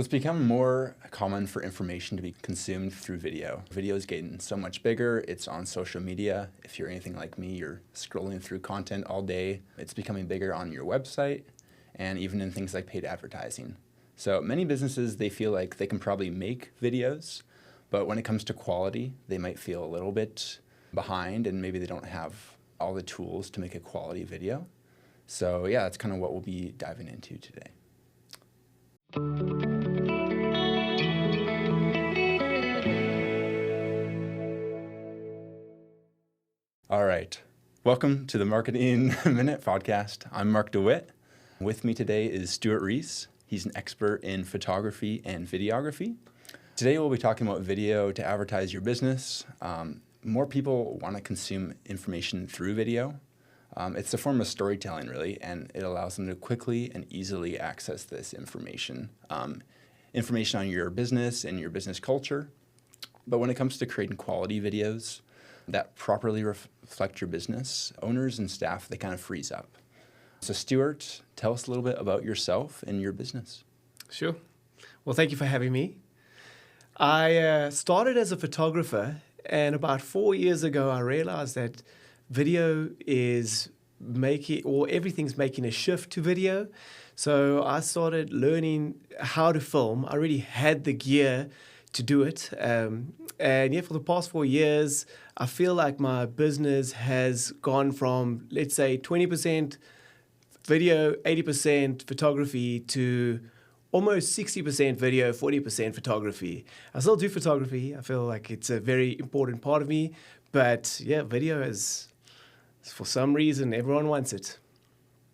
It's become more common for information to be consumed through video. Video is getting so much bigger. It's on social media. If you're anything like me, you're scrolling through content all day. It's becoming bigger on your website and even in things like paid advertising. So many businesses, they feel like they can probably make videos, but when it comes to quality, they might feel a little bit behind and maybe they don't have all the tools to make a quality video. So yeah, that's kind of what we'll be diving into today. All right, welcome to the Marketing Minute podcast. I'm Mark DeWit. With me today is Stuart Reese. He's an expert in photography and videography. Today we'll be talking about video to advertise your business. More people want to consume information through video. It's a form of storytelling, really, and it allows them to quickly and easily access this information. Information on your business and your business culture. But when it comes to creating quality videos that properly reflect your business, owners and staff, they kind of freeze up. So Stuart, tell us a little bit about yourself and your business. Sure. Well, thank you for having me. I started as a photographer, and about 4 years ago, I realized that video is everything's making a shift to video. So I started learning how to film. I already had the gear to do it. And yeah, for the past 4 years, I feel like my business has gone from, let's say, 20% video, 80% photography to almost 60% video, 40% photography. I still do photography. I feel like it's a very important part of me. But yeah, video is, for some reason, everyone wants it.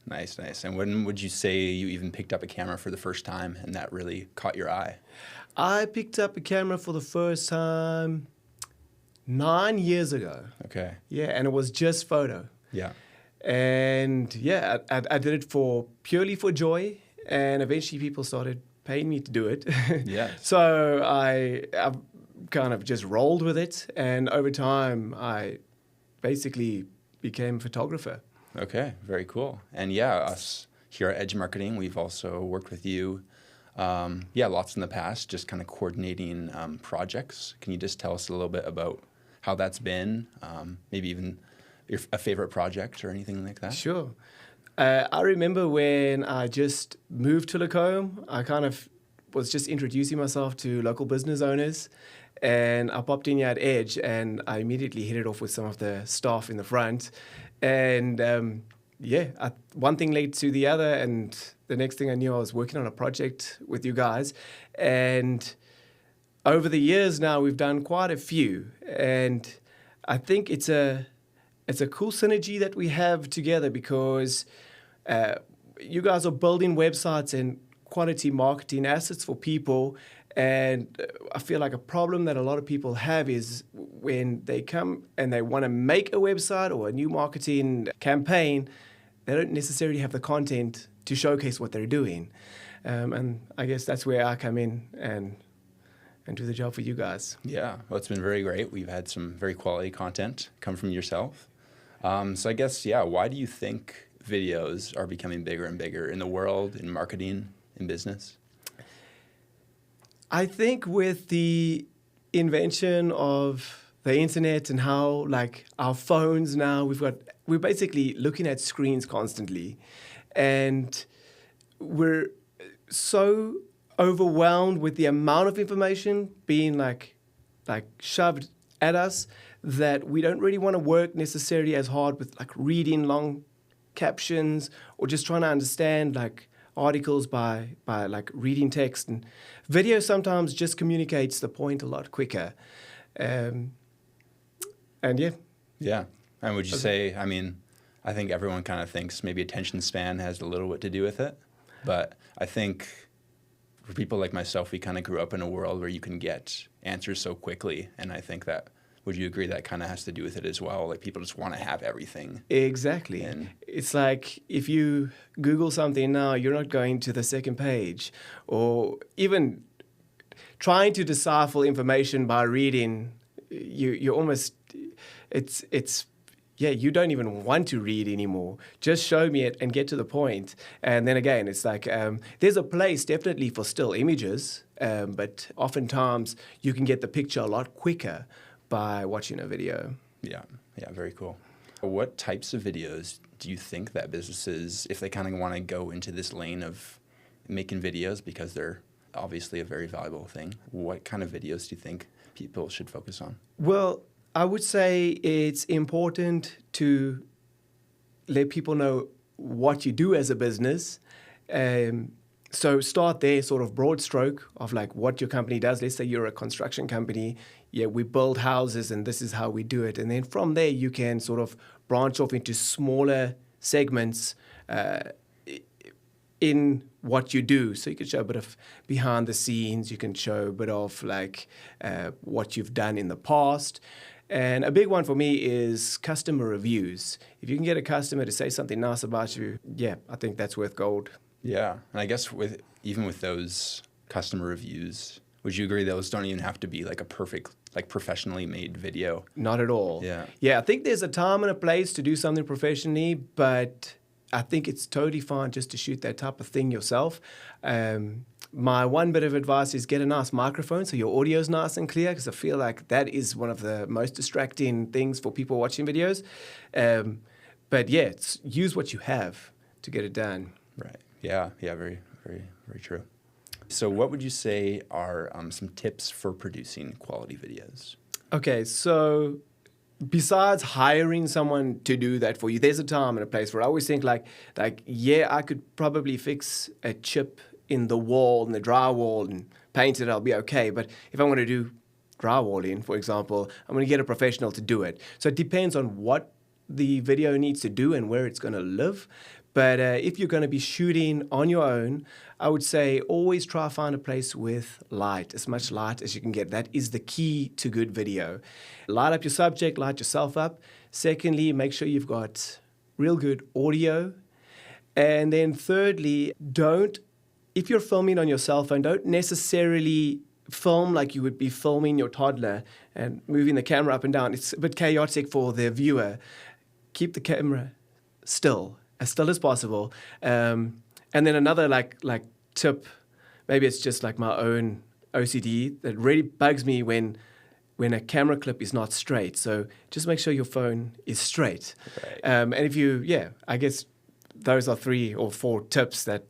Nice, nice. And when would you say you even picked up a camera for the first time and that really caught your eye? I picked up a camera for the first time 9 years ago. Okay. Yeah, and it was just photo. Yeah. And yeah, I did it purely for joy, and eventually people started paying me to do it. Yeah. So I kind of just rolled with it, and over time I basically became a photographer. Okay, very cool. And yeah, us here at Edge Marketing, we've also worked with you, lots in the past, just kind of coordinating projects. Can you just tell us a little bit about how that's been, maybe even a favorite project or anything like that? Sure. I remember when I just moved to Lacombe, I kind of was just introducing myself to local business owners, and I popped in here at Edge, and I immediately hit it off with some of the staff in the front. And one thing led to the other, and the next thing I knew, I was working on a project with you guys. And over the years now, we've done quite a few, and I think it's a cool synergy that we have together, because you guys are building websites and quality marketing assets for people. And I feel like a problem that a lot of people have is when they come and they want to make a website or a new marketing campaign, they don't necessarily have the content to showcase what they're doing. And I guess that's where I come in and do the job for you guys. Yeah, well, it's been very great. We've had some very quality content come from yourself. So I guess, why do you think videos are becoming bigger and bigger in the world, in marketing, in business? I think with the invention of the internet and how, like, our phones now, we're basically looking at screens constantly, and we're so overwhelmed with the amount of information being like shoved at us that we don't really want to work necessarily as hard with like reading long captions or just trying to understand like articles by like reading text. And video sometimes just communicates the point a lot quicker. And yeah. Yeah. And would you say, I think everyone kind of thinks maybe attention span has a little bit to do with it. But I think for people like myself, we kind of grew up in a world where you can get answers so quickly. And I think that, would you agree that kind of has to do with it as well? Like people just want to have everything. Exactly. And it's like if you Google something now, you're not going to the second page, or even trying to decipher information by reading. You almost, it's you don't even want to read anymore. Just show me it and get to the point. And then again, it's like there's a place definitely for still images, but oftentimes you can get the picture a lot quicker by watching a video. Yeah, very cool. What types of videos do you think that businesses, if they kind of want to go into this lane of making videos because they're obviously a very valuable thing, what kind of videos do you think people should focus on? Well, I would say it's important to let people know what you do as a business. So start there, sort of broad stroke of like what your company does. Let's say you're a construction company. Yeah, we build houses and this is how we do it. And then from there, you can sort of branch off into smaller segments in what you do. So you can show a bit of behind the scenes. You can show a bit of like what you've done in the past. And a big one for me is customer reviews. If you can get a customer to say something nice about you, I think that's worth gold. Yeah, and I guess even with those customer reviews, would you agree those don't even have to be like a perfect, like professionally made video? Not at all. Yeah, I think there's a time and a place to do something professionally, but I think it's totally fine just to shoot that type of thing yourself. My one bit of advice is get a nice microphone so your audio is nice and clear, because I feel like that is one of the most distracting things for people watching videos. But yeah, use what you have to get it done. Right. Yeah, very, very, very true. So what would you say are some tips for producing quality videos? Okay, so besides hiring someone to do that for you, there's a time and a place where I always think like, I could probably fix a chip in the wall, in the drywall, and paint it, I'll be okay. But if I want to do drywalling, for example, I'm going to get a professional to do it. So it depends on what the video needs to do and where it's going to live. But if you're going to be shooting on your own, I would say always try to find a place with light, as much light as you can get. That is the key to good video. Light up your subject, light yourself up. Secondly, make sure you've got real good audio. And then thirdly, if you're filming on your cell phone, don't necessarily film like you would be filming your toddler and moving the camera up and down. It's a bit chaotic for the viewer. Keep the camera still as possible. And then another like tip, maybe it's just like my own OCD, that really bugs me when a camera clip is not straight. So just make sure your phone is straight. Right. And I guess those are 3 or 4 tips that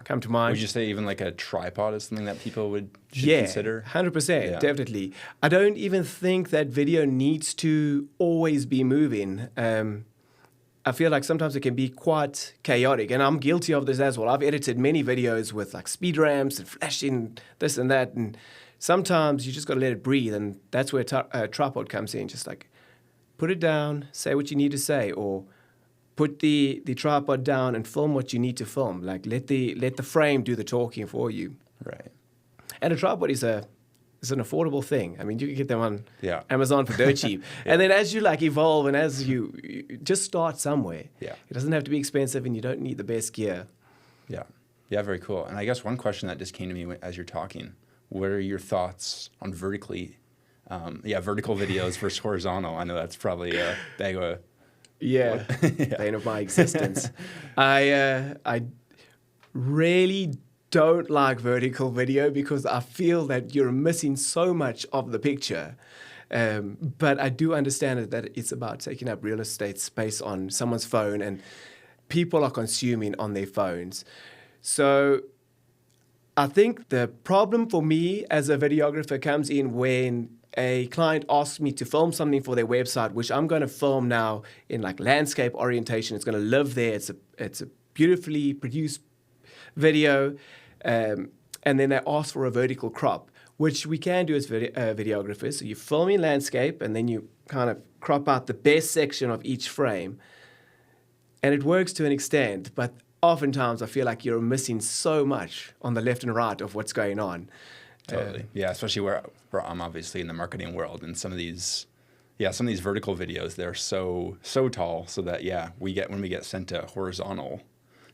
come to mind. Would you say even like a tripod is something that people should consider? 100%, definitely. I don't even think that video needs to always be moving. I feel like sometimes it can be quite chaotic, and I'm guilty of this as well. I've edited many videos with like speed ramps and flashing this and that, and sometimes you just got to let it breathe, and that's where a tripod comes in. Just like put it down, say what you need to say, or put the tripod down and film what you need to film. Like let the frame do the talking for you. Right. And a tripod is an affordable thing. I mean, you can get them on Amazon for dirt cheap. Yeah. And then as you like evolve and as you just start somewhere. Yeah. It doesn't have to be expensive and you don't need the best gear. Yeah. Yeah, very cool. And I guess one question that just came to me as you're talking, what are your thoughts on vertical videos versus horizontal? I know that's probably a bag of... Bane of my existence. I really don't like vertical video because I feel that you're missing so much of the picture. But I do understand that it's about taking up real estate space on someone's phone, and people are consuming on their phones. So I think the problem for me as a videographer comes in when a client asks me to film something for their website, which I'm going to film now in like landscape orientation. It's going to live there. It's a beautifully produced video. And then they ask for a vertical crop, which we can do as videographers. So you're filming landscape and then you kind of crop out the best section of each frame. And it works to an extent, but oftentimes I feel like you're missing so much on the left and right of what's going on. Totally. Especially where I'm obviously in the marketing world, and some of these vertical videos, they're so tall, so that when we get sent a horizontal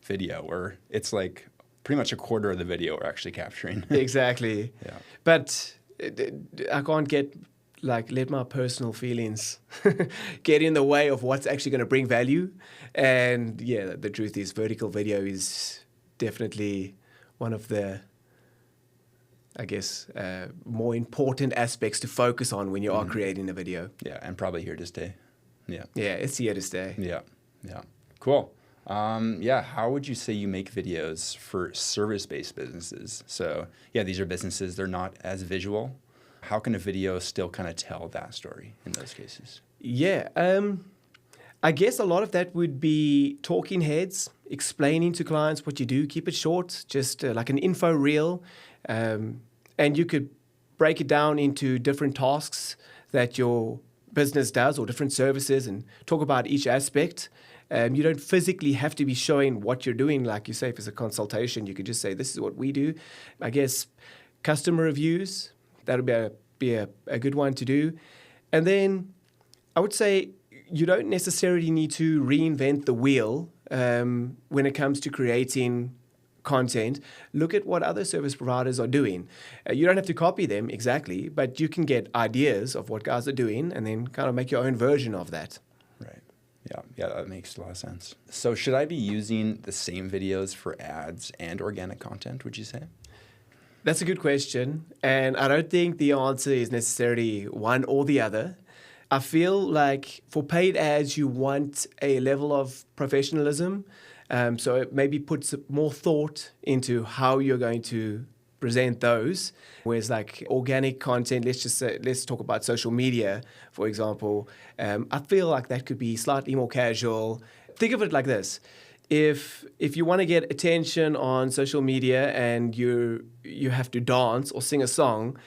video where it's like pretty much a quarter of the video we're actually capturing. Exactly. Yeah. But I can't get like let my personal feelings get in the way of what's actually going to bring value. And yeah, the truth is vertical video is definitely one of the, I guess, more important aspects to focus on when you are creating a video. Yeah, and probably here to stay. Yeah. Yeah, it's here to stay. Yeah. Yeah. Cool. Yeah, how would you say you make videos for service-based businesses? So yeah, these are businesses, they're not as visual. How can a video still kind of tell that story in those cases? Yeah, I guess a lot of that would be talking heads, explaining to clients what you do. Keep it short, just like an info reel. And you could break it down into different tasks that your business does or different services and talk about each aspect. You don't physically have to be showing what you're doing. Like you say, if it's a consultation, you could just say, this is what we do. I guess customer reviews, that would be a good one to do. And then I would say you don't necessarily need to reinvent the wheel when it comes to creating content. Look at what other service providers are doing. You don't have to copy them exactly, but you can get ideas of what guys are doing and then kind of make your own version of that. Right. Yeah, that makes a lot of sense. So should I be using the same videos for ads and organic content, would you say? That's a good question. And I don't think the answer is necessarily one or the other. I feel like for paid ads, you want a level of professionalism. So it maybe puts more thought into how you're going to present those. Whereas like organic content, let's talk about social media, for example. I feel like that could be slightly more casual. Think of it like this. If you want to get attention on social media and you have to dance or sing a song,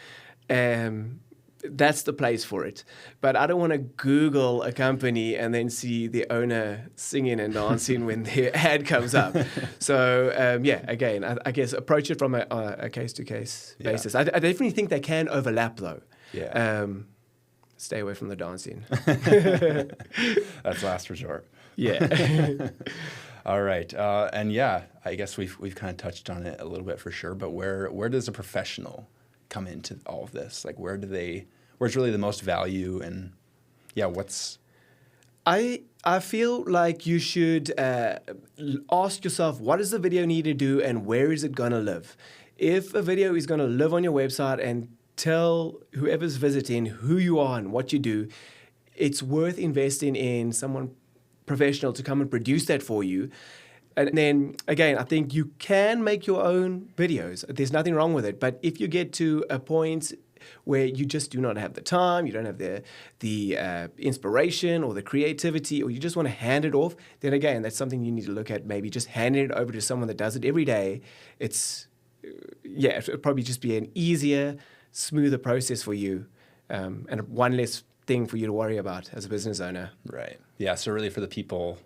that's the place for it. But I don't want to Google a company and then see the owner singing and dancing when their ad comes up. So again, I guess approach it from a case-to-case basis. I definitely think they can overlap though. Yeah. Stay away from the dancing. That's last resort. Yeah. All right. And yeah, I guess we've kind of touched on it a little bit for sure, but where does a professional come into all of this? Like where's really the most value, and what's... I feel like you should ask yourself, what does the video need to do and where is it going to live? If a video is going to live on your website and tell whoever's visiting who you are and what you do, it's worth investing in someone professional to come and produce that for you. And then, again, I think you can make your own videos. There's nothing wrong with it. But if you get to a point where you just do not have the time, you don't have the inspiration or the creativity, or you just want to hand it off, then again, that's something you need to look at, maybe just handing it over to someone that does it every day. It'll probably just be an easier, smoother process for you, and one less thing for you to worry about as a business owner. Right. Yeah, so really for the people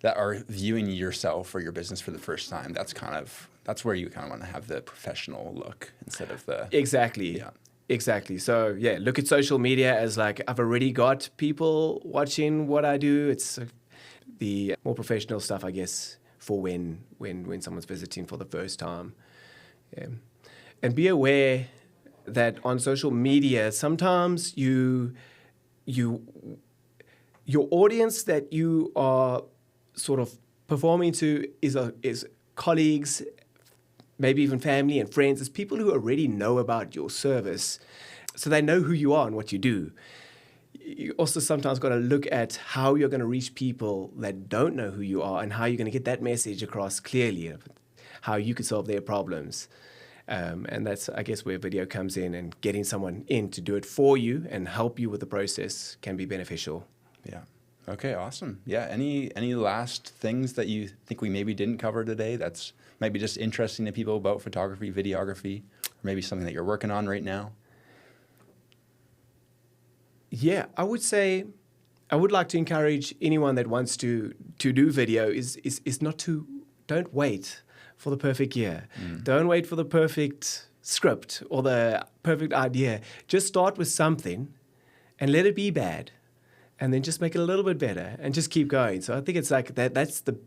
that are viewing yourself or your business for the first time, that's where you kind of want to have the professional look instead of the... Exactly. Yeah. Exactly. So look at social media as like, I've already got people watching what I do. It's the more professional stuff, I guess, for when someone's visiting for the first time. Yeah. And be aware that on social media, sometimes your audience that you are sort of performing to is colleagues, maybe even family and friends. It's people who already know about your service, so they know who you are and what you do. You also sometimes got to look at how you're going to reach people that don't know who you are and how you're going to get that message across clearly, how you could solve their problems. And that's, I guess, where video comes in, and getting someone in to do it for you and help you with the process can be beneficial. Yeah. Okay, awesome. Yeah, any last things that you think we maybe didn't cover today that's maybe just interesting to people about photography, videography, or maybe something that you're working on right now? Yeah, I would say I would like to encourage anyone that wants to do video is don't wait for the perfect year. Don't wait for the perfect script or the perfect idea. Just start with something and let it be bad, and then just make it a little bit better and just keep going. So I think it's like that's the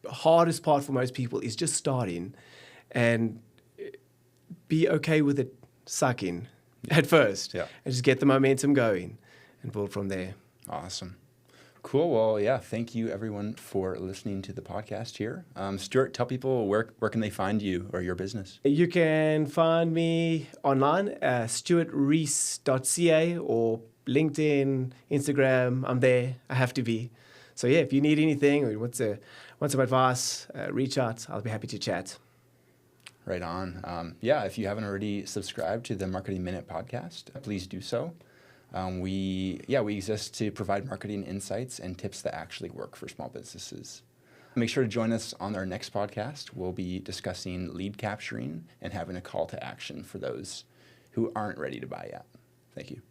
hardest part for most people, is just starting and be okay with it sucking. at first. Yeah. And just get the momentum going and build from there. Awesome. Cool. Well, yeah, thank you everyone for listening to the podcast here. Stuart, tell people where can they find you or your business? You can find me online, stuartreece.ca or LinkedIn, Instagram. I'm there. I have to be. So yeah, if you need anything or want some advice, reach out. I'll be happy to chat. Right on. Yeah, if you haven't already subscribed to the Marketing Minute podcast, please do so. We exist to provide marketing insights and tips that actually work for small businesses. Make sure to join us on our next podcast. We'll be discussing lead capturing and having a call to action for those who aren't ready to buy yet. Thank you.